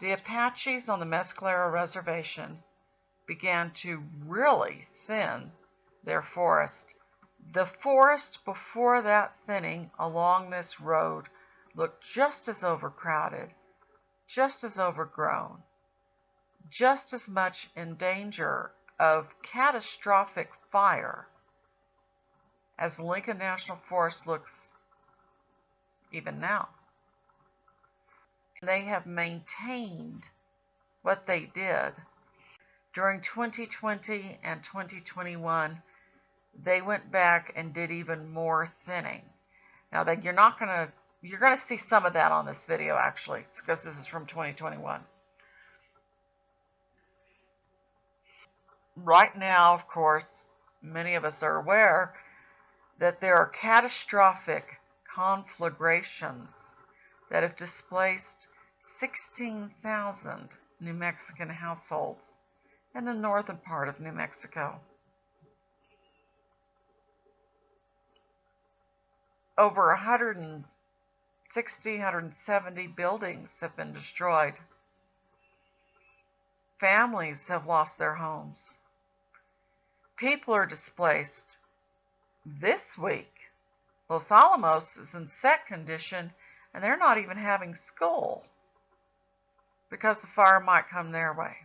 The Apaches on the Mescalero Reservation began to really thin their forest. The forest before that thinning along this road looked just as overcrowded, just as overgrown, just as much in danger of catastrophic fire as Lincoln National Forest looks even now. They have maintained what they did. During 2020 and 2021, they went back and did even more thinning. Now, you're going to see some of that on this video, actually, because this is from 2021. Right now, of course, many of us are aware that there are catastrophic conflagrations that have displaced 16,000 New Mexican households in the northern part of New Mexico. Over 160, 170 buildings have been destroyed. Families have lost their homes. People are displaced. This week, Los Alamos is in set condition, and they're not even having school because the fire might come their way.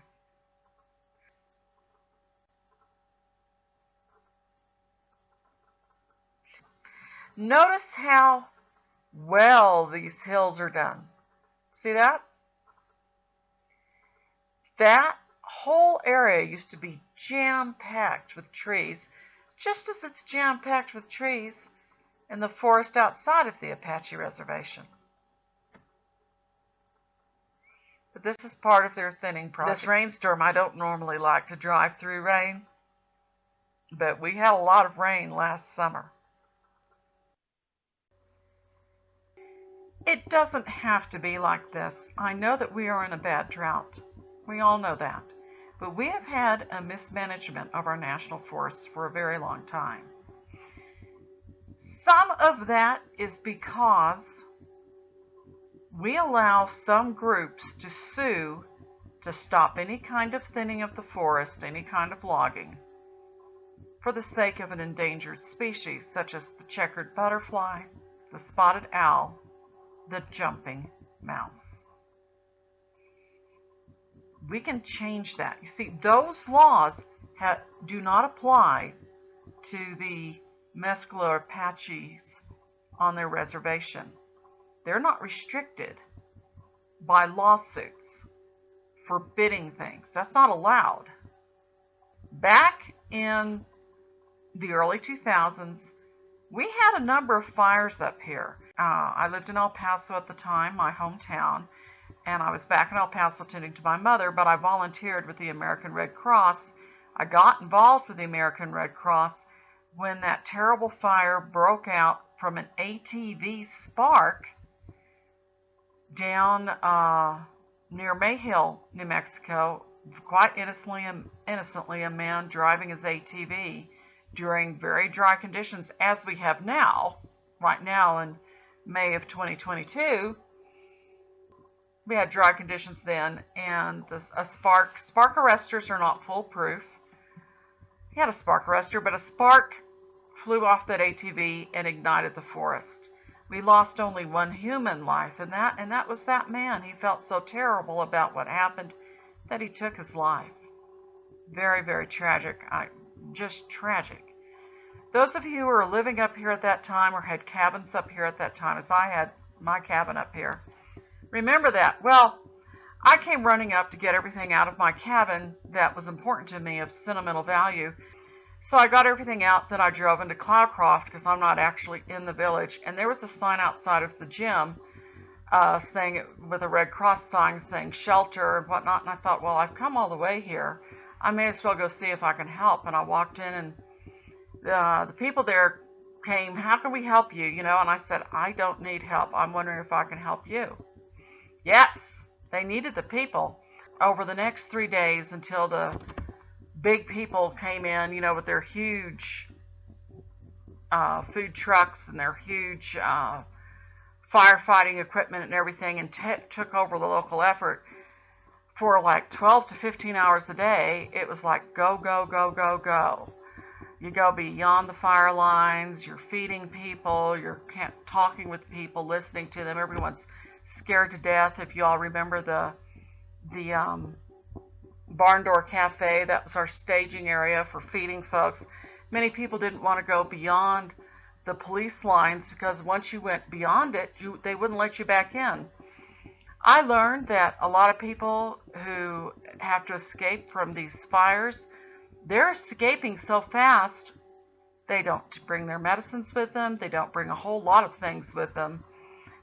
Notice how well these hills are done. See that? That whole area used to be jam-packed with trees, just as it's jam-packed with trees in the forest outside of the Apache Reservation. But this is part of their thinning project. This rainstorm, I don't normally like to drive through rain, but we had a lot of rain last summer. It doesn't have to be like this. I know that we are in a bad drought. We all know that. But we have had a mismanagement of our national forests for a very long time. Some of that is because we allow some groups to sue to stop any kind of thinning of the forest, any kind of logging, for the sake of an endangered species such as the checkered butterfly, the spotted owl, the jumping mouse. We can change that. You see, those laws do not apply to the Mescalero Apaches on their reservation. They're not restricted by lawsuits forbidding things. That's not allowed. Back in the early 2000s, we had a number of fires up here. I lived in El Paso at the time, my hometown, and I was back in El Paso tending to my mother, but I volunteered with the American Red Cross. I got involved with the American Red Cross when that terrible fire broke out from an ATV spark down near Mayhill, New Mexico. Quite innocently, a man driving his ATV during very dry conditions, as we have now, right now in May of 2022. We had dry conditions then, and spark arresters are not foolproof. He had a spark arrestor, but a spark flew off that ATV and ignited the forest. We lost only one human life, and that was that man. He felt so terrible about what happened that he took his life. Very, very tragic. Just tragic. Those of you who are living up here at that time or had cabins up here at that time, as I had my cabin up here, remember that. Well, I came running up to get everything out of my cabin that was important to me of sentimental value. So I got everything out, then I drove into Cloudcroft because I'm not actually in the village. And there was a sign outside of the gym saying, with a Red Cross sign saying shelter and whatnot. And I thought, well, I've come all the way here. I may as well go see if I can help. And I walked in, and the people there came, how can we help you? And I said, I don't need help. I'm wondering if I can help you. Yes, they needed the people. Over the next 3 days until the big people came in, with their huge food trucks and their huge firefighting equipment and everything, and took over the local effort. for like 12 to 15 hours a day, it was like go, go, go, go, go. You go beyond the fire lines, you're feeding people, you're talking with people, listening to them. Everyone's scared to death. If you all remember the Barn Door Cafe, that was our staging area for feeding folks. Many people didn't want to go beyond the police lines because once you went beyond it, they wouldn't let you back in. I learned that a lot of people who have to escape from these fires, they're escaping so fast, they don't bring their medicines with them, they don't bring a whole lot of things with them.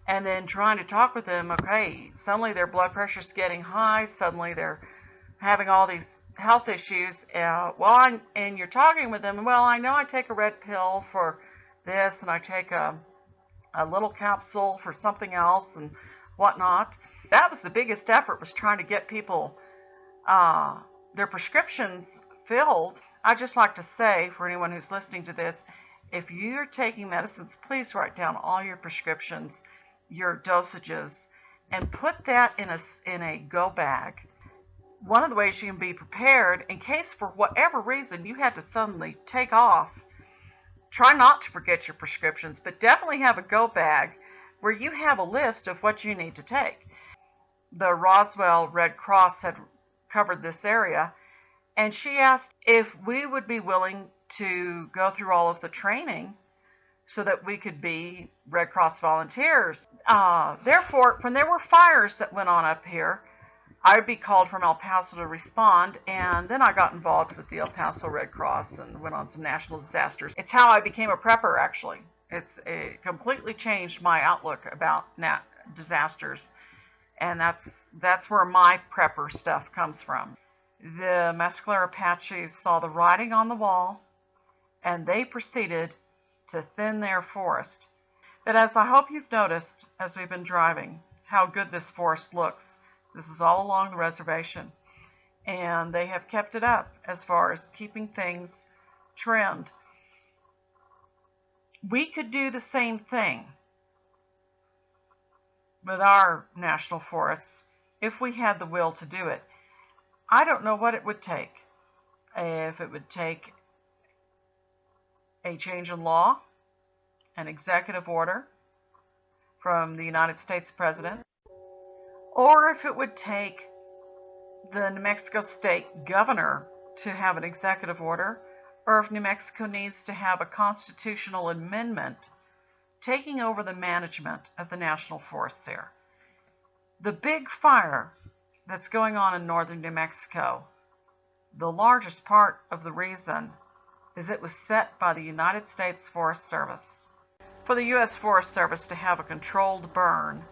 And then trying to talk with them, okay, suddenly their blood pressure's getting high, suddenly they're having all these health issues. And you're talking with them, well, I know I take a red pill for this, and I take a little capsule for something else and whatnot. That was the biggest effort, was trying to get people their prescriptions filled. I'd just like to say, for anyone who's listening to this, if you're taking medicines, please write down all your prescriptions, your dosages, and put that in a go bag. One of the ways you can be prepared in case for whatever reason you had to suddenly take off, try not to forget your prescriptions, but definitely have a go bag where you have a list of what you need to take. The Roswell Red Cross had covered this area, and she asked if we would be willing to go through all of the training so that we could be Red Cross volunteers. Therefore, when there were fires that went on up here, I would be called from El Paso to respond, and then I got involved with the El Paso Red Cross and went on some national disasters. It's how I became a prepper, actually. It completely changed my outlook about disasters, and that's where my prepper stuff comes from. The Mescalero Apaches saw the writing on the wall, and they proceeded to thin their forest. But as I hope you've noticed as we've been driving, how good this forest looks. This is all along the reservation, and they have kept it up as far as keeping things trimmed. We could do the same thing with our national forests if we had the will to do it. I don't know what it would take. If it would take a change in law, an executive order from the United States President, or if it would take the New Mexico State governor to have an executive order, or if New Mexico needs to have a constitutional amendment taking over the management of the national forests there. The big fire that's going on in northern New Mexico, the largest part of the reason is it was set by the United States Forest Service. For the U.S. Forest Service to have a controlled burn,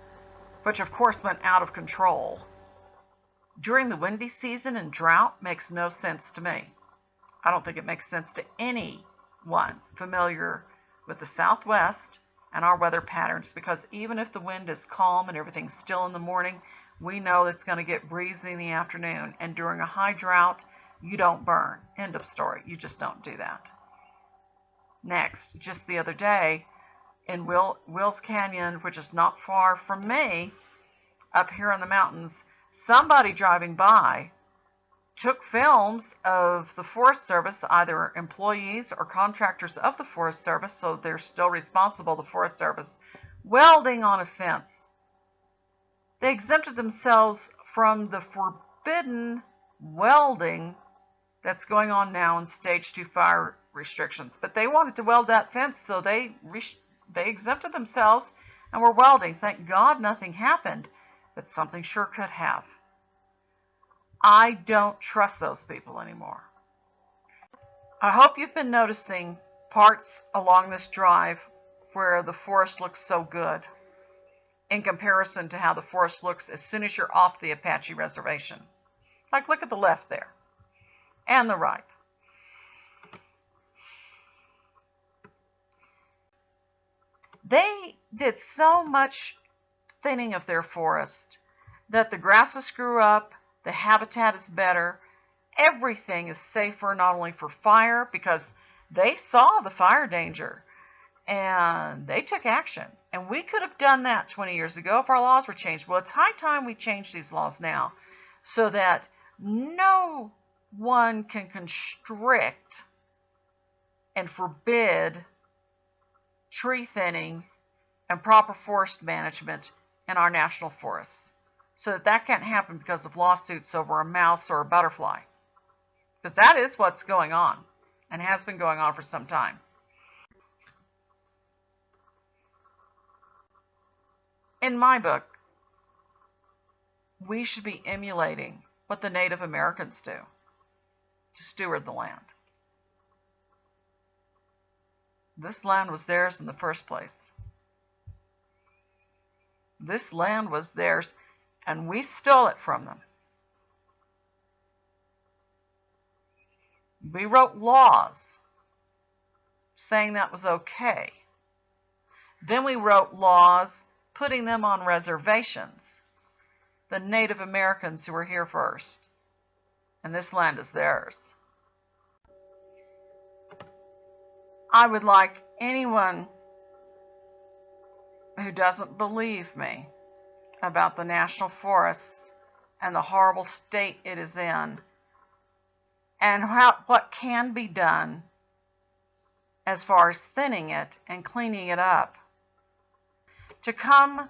which of course went out of control during the windy season and drought, makes no sense to me. I don't think it makes sense to anyone familiar with the Southwest and our weather patterns, because even if the wind is calm and everything's still in the morning, we know it's going to get breezy in the afternoon, and during a high drought, you don't burn. End of story. You just don't do that. Next, just the other day, in Wills Canyon, which is not far from me, up here in the mountains, somebody driving by took films of the Forest Service, either employees or contractors of the Forest Service, so they're still responsible, the Forest Service, welding on a fence. They exempted themselves from the forbidden welding that's going on now in Stage 2 fire restrictions. But they wanted to weld that fence, so they exempted themselves and were welding. Thank God nothing happened, but something sure could have. I don't trust those people anymore. I hope you've been noticing parts along this drive where the forest looks so good in comparison to how the forest looks as soon as you're off the Apache Reservation. Like, look at the left there and the right. They did so much thinning of their forest that the grasses grew up, the habitat is better, everything is safer, not only for fire, because they saw the fire danger and they took action. And we could have done that 20 years ago if our laws were changed. Well, it's high time we change these laws now. so that no one can constrict and forbid tree thinning and proper forest management in our national forests, so that that can't happen because of lawsuits over a mouse or a butterfly. Because that is what's going on and has been going on for some time. In my book, we should be emulating what the Native Americans do to steward the land. This land was theirs in the first place. This land was theirs, and we stole it from them. We wrote laws saying that was okay. Then we wrote laws putting them on reservations, the Native Americans who were here first, and this land is theirs. I would like anyone who doesn't believe me about the national forests and the horrible state it is in, and what can be done as far as thinning it and cleaning it up, to come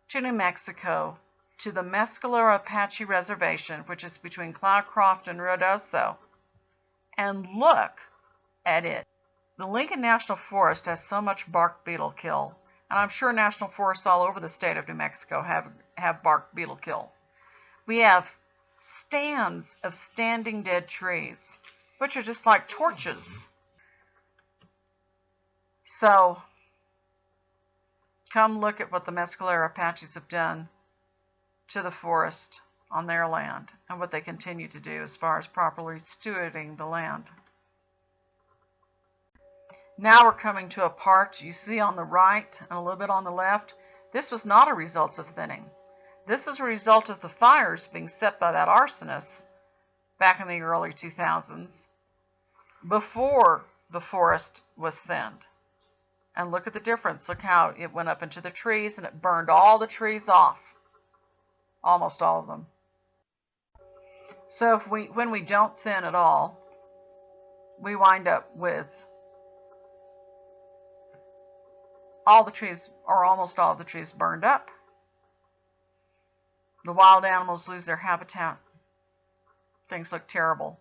to New Mexico, to the Mescalero Apache Reservation, which is between Cloudcroft and Ruidoso, and look at it. The Lincoln National Forest has so much bark beetle kill, and I'm sure national forests all over the state of New Mexico have bark beetle kill. We have stands of standing dead trees, which are just like torches. So, come look at what the Mescalero Apaches have done to the forest on their land, and what they continue to do as far as properly stewarding the land. Now we're coming to a part you see on the right and a little bit on the left. This was not a result of thinning. This is a result of the fires being set by that arsonist back in the early 2000s, before the forest was thinned. And look at the difference. Look how it went up into the trees and it burned all the trees off. Almost all of them. So when we don't thin at all, we wind up with all the trees, or almost all of the trees, burned up. The wild animals lose their habitat. Things look terrible.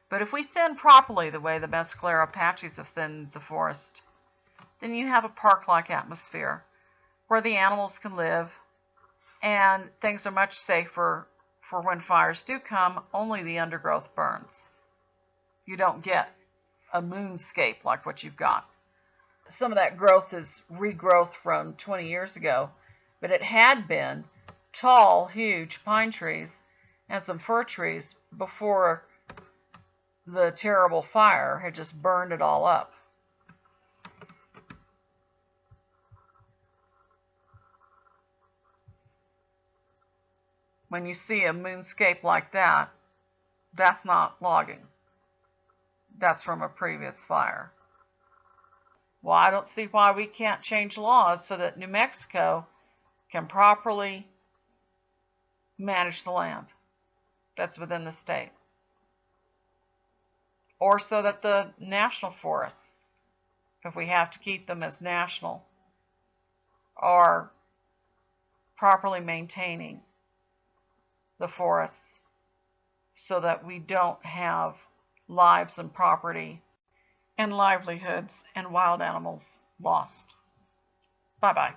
But if we thin properly the way the Mescalero Apaches have thinned the forest, then you have a park-like atmosphere where the animals can live, and things are much safer for when fires do come. Only the undergrowth burns. You don't get a moonscape like what you've got. Some of that growth is regrowth from 20 years ago, but it had been tall, huge pine trees and some fir trees before the terrible fire had just burned it all up. When you see a moonscape like that, that's not logging. That's from a previous fire. Well, I don't see why we can't change laws so that New Mexico can properly manage the land that's within the state. Or so that the national forests, if we have to keep them as national, are properly maintaining the forests so that we don't have lives and property and livelihoods and wild animals lost. Bye-bye.